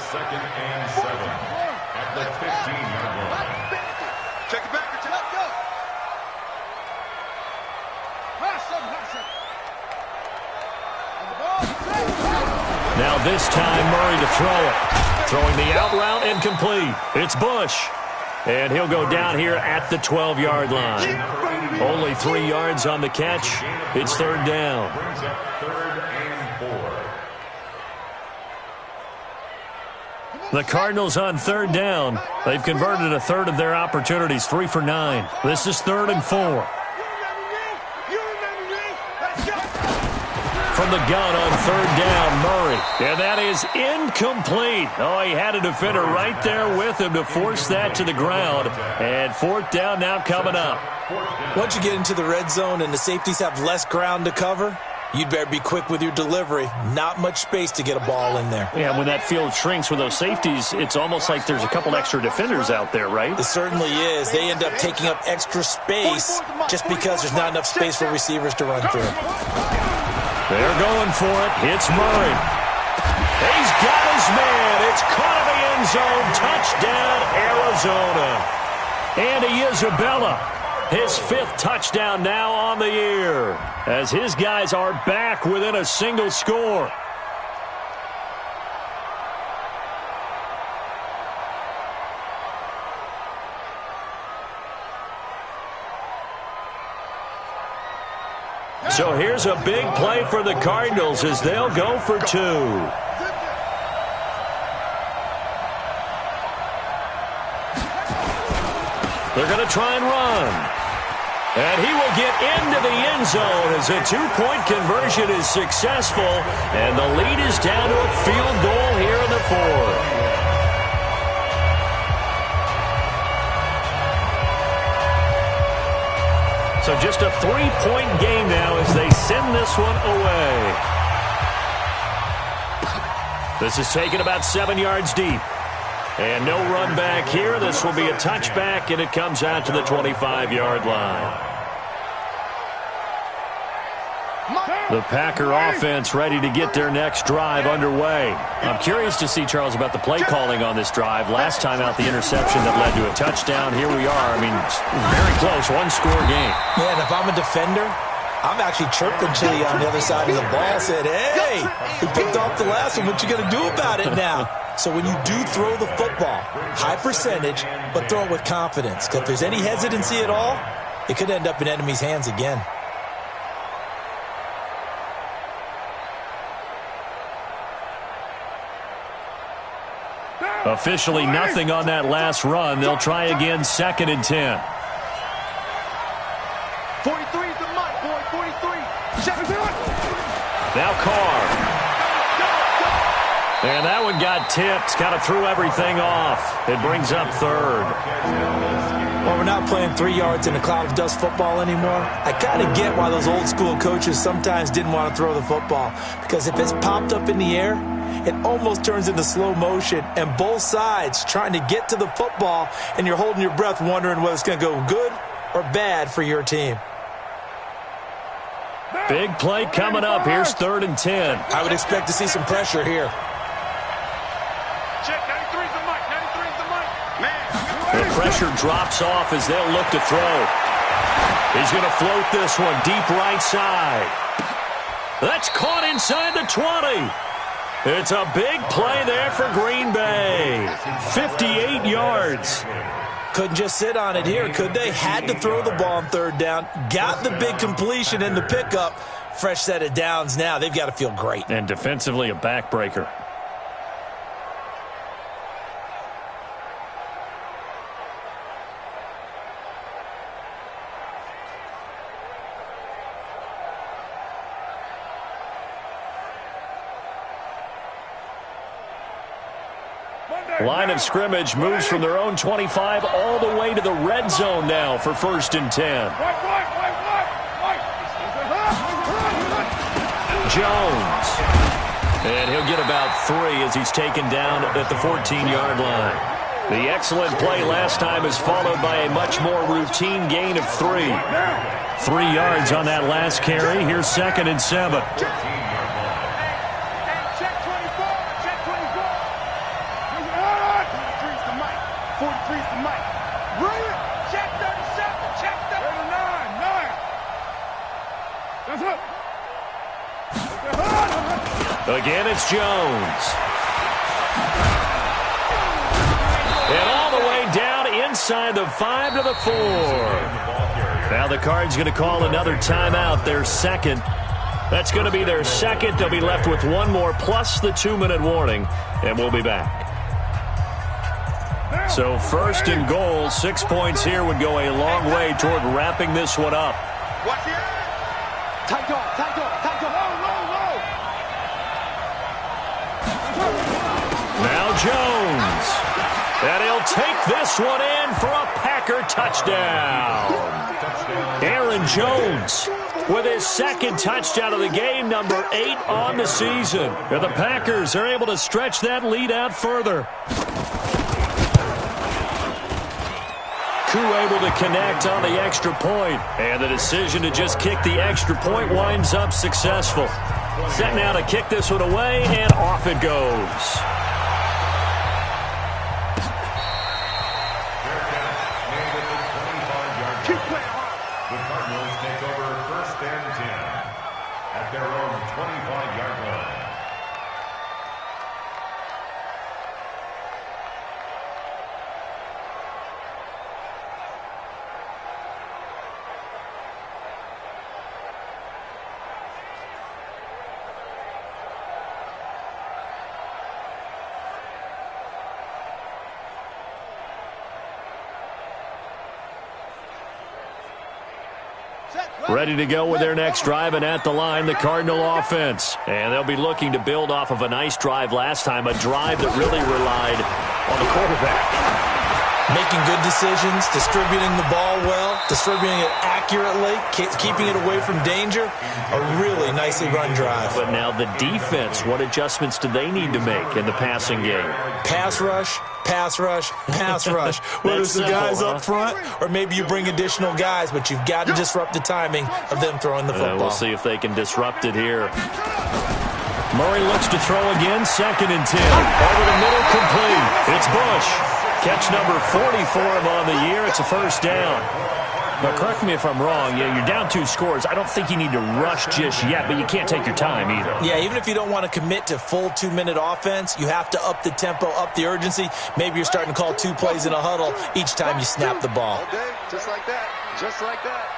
Second and 7 at the 15-yard line. Check it back. Let's go. Now this time, Murray to throw it. Throwing the out route and complete. It's Bush. And he'll go down here at the 12-yard line. Only 3 yards on the catch. It's third down. Brings up 3rd and 4. The Cardinals on third down. They've converted a third of their opportunities, 3 for 9. This is 3rd and 4. From the gun on third down, Murray. And that is incomplete. Oh, he had a defender right there with him to force that to the ground. And 4th down now coming up. Once you get into the red zone and the safeties have less ground to cover, you'd better be quick with your delivery. Not much space to get a ball in there. Yeah, when that field shrinks with those safeties, it's almost like there's a couple extra defenders out there, right? It certainly is. They end up taking up extra space just because there's not enough space for receivers to run through. They're going for it. It's Murray. He's got his man. It's caught in the end zone. Touchdown, Arizona. Andy Isabella, his 5th touchdown now on the year, as his guys are back within a single score. So here's a big play for the Cardinals as they'll go for 2. They're going to try and run. And he will get into the end zone as a 2-point conversion is successful. And the lead is down to a field goal here in the 4th. So just a 3-point game now as they send this one away. This is taken about 7 yards deep. And no run back here. This will be a touchback, and it comes out to the 25-yard line. The Packer offense ready to get their next drive underway. I'm curious to see, Charles, about the play calling on this drive. Last time out, the interception that led to a touchdown. Here we are. I mean, very close, 1-score game. Man, if I'm a defender, I'm actually chirping to you on the other side of the ball. Said, hey, we picked off the last one. What you going to do about it now? So when you do throw the football, high percentage, but throw it with confidence. Because if there's any hesitancy at all, it could end up in enemy's hands again. Officially nothing on that last run. They'll try again, 2nd and 10. 43 is the mic, boy. 43. Check it out. Now Carr. And that one got tipped. Kind of threw everything off. It brings up third. Well, we're not playing 3 yards in a cloud of dust football anymore. I kind of get why those old school coaches sometimes didn't want to throw the football. Because if it's popped up in the air, it almost turns into slow motion. And both sides trying to get to the football, and you're holding your breath wondering whether it's going to go good or bad for your team. Big play coming up. Here's 3rd and 10. I would expect to see some pressure here. Check, 93's the mic, 93's the mic. Man. The pressure drops off as they'll look to throw. He's going to float this one deep right side. That's caught inside the 20. It's a big play there for Green Bay. 58 yards. Couldn't just sit on it here, could they? Had to throw the ball on 3rd down. Got the big completion in the pickup. Fresh set of downs now. They've got to feel great. And defensively, a backbreaker. Line of scrimmage moves from their own 25 all the way to the red zone now for 1st and 10. Jones. And he'll get about 3 as he's taken down at the 14-yard line. The excellent play last time is followed by a much more routine gain of 3. 3 yards on that last carry. Here's 2nd and 7. Again, it's Jones. And all the way down inside the 5 to the 4. Now the Cards going to call another timeout, their 2nd. That's going to be their 2nd. They'll be left with 1 more plus the 2-minute warning, and we'll be back. So 1st and goal, 6 points here would go a long way toward wrapping this one up. Watch it. Tight dog, tight dog, tight dog. Now Jones. And he'll take this one in for a Packer touchdown. Aaron Jones with his 2nd touchdown of the game, number 8 on the season. And the Packers are able to stretch that lead out further. Koo able to connect on the extra point. And the decision to just kick the extra point winds up successful. Set now to kick this one away, and off it goes. The Cardinals take over 1st and 10 at their own 25-yard line. Ready to go with their next drive, and at the line, the Cardinal offense. And they'll be looking to build off of a nice drive last time, a drive that really relied on the quarterback. Making good decisions, distributing the ball well, distributing it accurately, keeping it away from danger. A really nicely run drive. But now the defense, what adjustments do they need to make in the passing game? Pass rush, pass rush, pass rush. Whether it's the guys up front or maybe you bring additional guys, but you've got to disrupt the timing of them throwing the football. We'll see if they can disrupt it here. Murray looks to throw again, 2nd and 10. Over the middle, complete. It's Bush. Catch number 40 for him on the year. It's a 1st down. But correct me if I'm wrong. Yeah, you're down 2 scores. I don't think you need to rush just yet, but you can't take your time either. Yeah, even if you don't want to commit to full 2-minute offense, you have to up the tempo, up the urgency. Maybe you're starting to call 2 plays in a huddle each time you snap the ball. Okay, just like that. Just like that.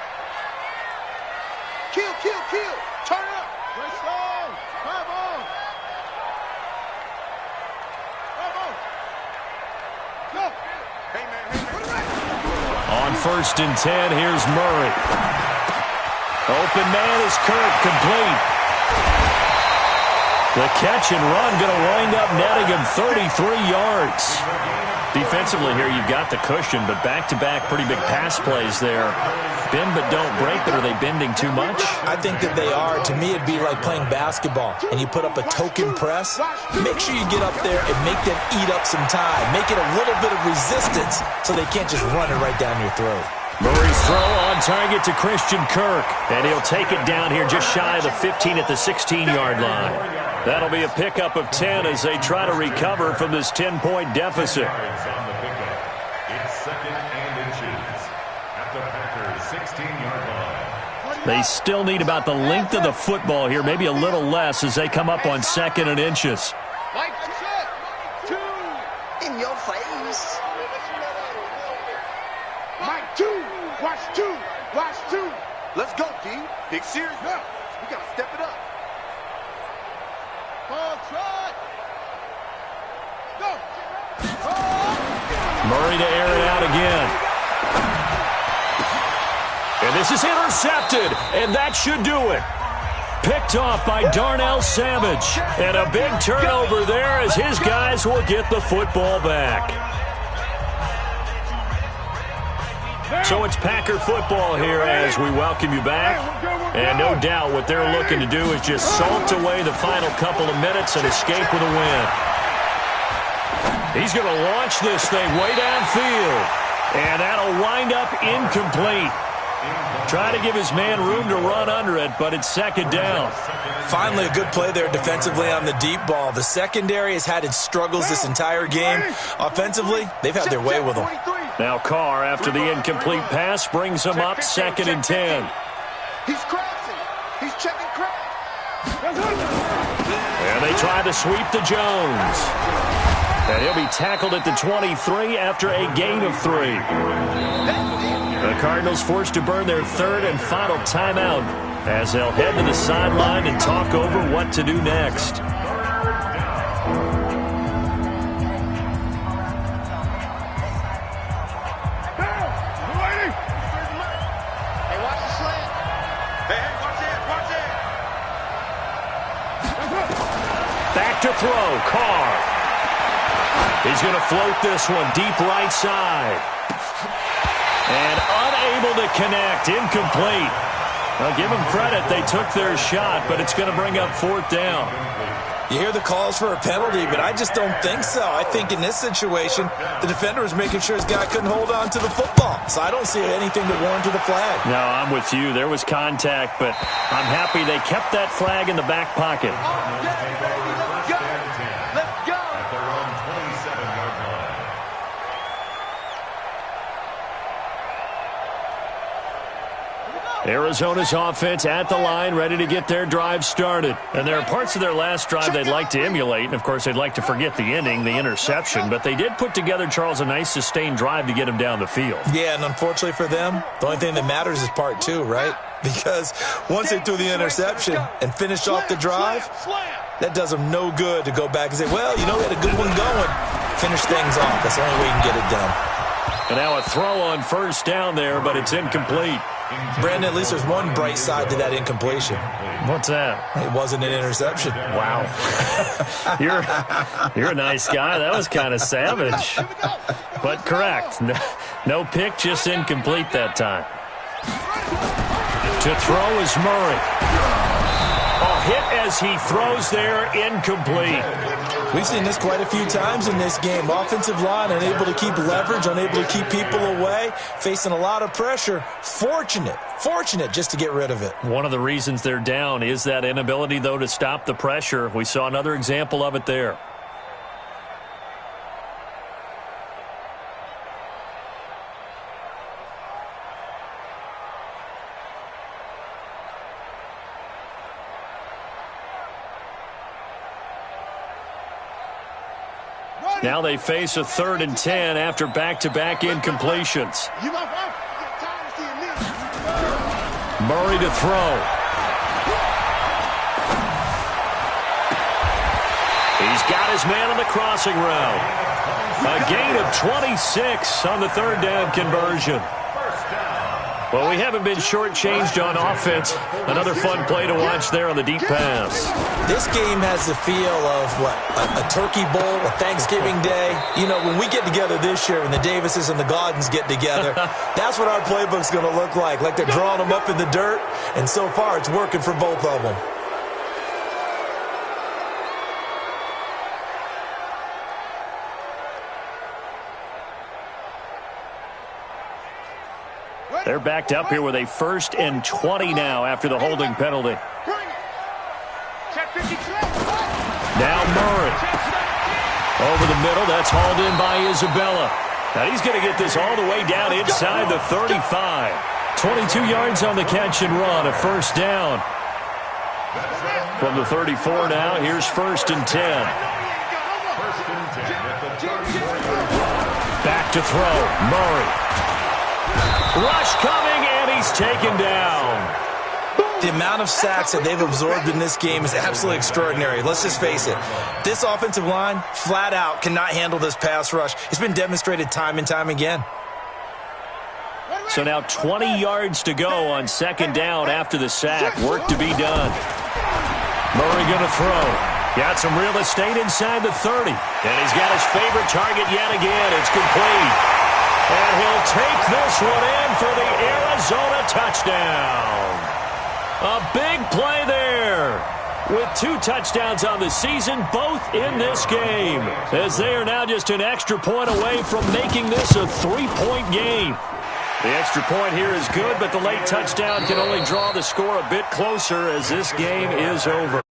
Kill, kill, kill. Turn up. Let's go. Come on. Come on. Go. Hey, man. On 1st and 10, here's Murray. Open man is Kirk, complete. The catch and run going to wind up 133 yards. Defensively here, you've got the cushion, but back-to-back pretty big pass plays there. Bend but don't break, but are they bending too much? I think that they are. To me, it'd be like playing basketball, and you put up a token press. Make sure you get up there and make them eat up some time. Make it a little bit of resistance so they can't just run it right down your throat. Murray's throw on target to Christian Kirk, and he'll take it down here just shy of the 15 at the 16-yard line. That'll be a pickup of 10 as they try to recover from this 10-point deficit. It's second and inches at the Packers' 16-yard line. They still need about the length of the football here, maybe a little less as they come up on second and inches. Mike, two. In your face. Mike, two. Watch two. Watch two. Let's go, D. Big series now. We got to step it up. Go. Murray to air it out again. And this is intercepted, and that should do it. Picked off by Darnell Savage. And a big turnover there as his guys will get the football back. So it's Packer football here as we welcome you back. And no doubt what they're looking to do is just salt away the final couple of minutes and escape with a win. He's going to launch this thing way downfield. And that'll wind up incomplete. Try to give his man room to run under it, but it's second down. Finally, a good play there defensively on the deep ball. The secondary has had its struggles this entire game. Offensively, they've had their way with them. Now Carr, after the incomplete pass, brings him up second and 10. He's crossing. He's checking crack. And they try to sweep to Jones. And he'll be tackled at the 23 after a gain of 3. The Cardinals forced to burn their third and final timeout as they'll head to the sideline and talk over what to do next. Back to throw, Carr. He's going to float this one deep right side. And unable to connect, incomplete. Well, give them credit, they took their shot, but it's going to bring up fourth down. You hear the calls for a penalty, but I just don't think so. I think in this situation, the defender was making sure his guy couldn't hold on to the football. So I don't see anything to warrant to the flag. No, I'm with you. There was contact, but I'm happy they kept that flag in the back pocket. Arizona's offense at the line, ready to get their drive started. And there are parts of their last drive they'd like to emulate. And, of course, they'd like to forget the ending, the interception. But they did put together, Charles, a nice sustained drive to get him down the field. Yeah, and unfortunately for them, the only thing that matters is part two, right? Because once they threw the interception and finished off the drive, that does them no good to go back and say, well, you know, we had a good one going. Finish things off. That's the only way you can get it done. And now a throw on first down there, but it's incomplete. Brandon, at least there's one bright side to that incompletion. What's that? It wasn't an interception. Wow. You're a nice guy. That was kind of savage. But correct. No pick, just incomplete that time. To throw is Murray. A hit as he throws there, incomplete. We've seen this quite a few times in this game. Offensive line unable to keep leverage, unable to keep people away, facing a lot of pressure. Fortunate just to get rid of it. One of the reasons they're down is that inability, though, to stop the pressure. We saw another example of it there. Now they face a 3rd and 10 after back-to-back incompletions. Murray to throw. He's got his man on the crossing route. A gain of 26 on the 3rd down conversion. Well, we haven't been shortchanged on offense. Another fun play to watch there on the deep pass. This game has the feel of, a turkey bowl, a Thanksgiving day. You know, when we get together this year, when the Davises and the Gaudens get together, that's what our playbook's going to look like they're drawing them up in the dirt, and so far it's working for both of them. They're backed up here with a 1st and 20 now after the holding penalty. Now Murray. Over the middle, that's hauled in by Isabella. Now he's going to get this all the way down inside the 35. 22 yards on the catch and run, a 1st down. From the 34 now, here's 1st and 10. Back to throw, Murray. Rush coming, and he's taken down. The amount of sacks that they've absorbed in this game is absolutely extraordinary. Let's just face it. This offensive line, flat out, cannot handle this pass rush. It's been demonstrated time and time again. So now 20 yards to go on 2nd down after the sack. Work to be done. Murray going to throw. Got some real estate inside the 30. And he's got his favorite target yet again. It's complete. And he'll take this one in for the Arizona touchdown. A big play there. With 2 touchdowns on the season, both in this game. As they are now just an extra point away from making this a 3-point game. The extra point here is good, but the late touchdown can only draw the score a bit closer as this game is over.